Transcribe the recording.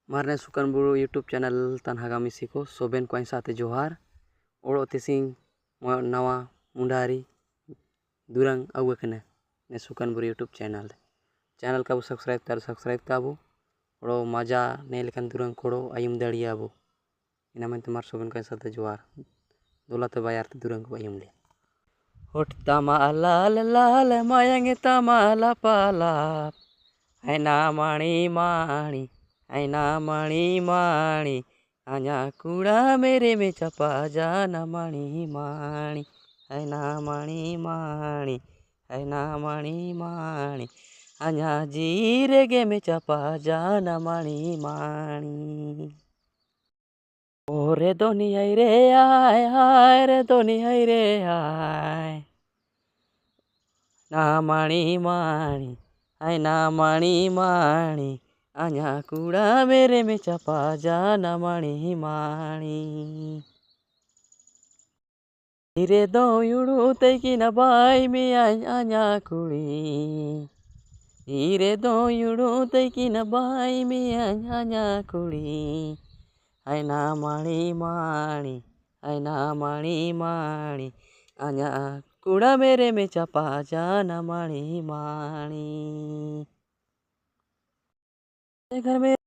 मारने सुकन बुरु YouTube channel तनहागा मिसी को सोबेन को साथे जोहार ओड़ो तिसिंग नवा मुंडारी दुरंग अवकने ने सुकन बुरु यूट्यूब चैनल का सब्सक्राइब ताबो ओड़ो मजा ने लेकन दुरंग कोड़ो आयुम दड़ियाबो इना मन तुम्हार सोबेन को साथे जोहार दोलाते बायार ते दुरंग को आयुम ले होठ तमा लाल लाल मायंगे तमा लापालाप है ना माणी माणी ऐना मणि माणी आजा कूड़ा मेरे में चपा जाना मणि माणी ऐना मणि माणी ऐना मणि माणी आजा जीरे गे में चपा जाना मणि माणी ओरे दुनिया रे आय हाय रे दुनिया रे आय ना मणि माणी ऐना मणि माणी आजा कूड़ा मेरे में चपा जाना मणि माणी हीरे दो युड़ू तैकी न बाई में आजा कुड़ी हीरे दो युड़ू तैकी न बाई में आजा कुड़ी ऐना मणि माणी ऐना मणि माणी आजा कूड़ा मेरे में चपा जाना मणि माणी घर में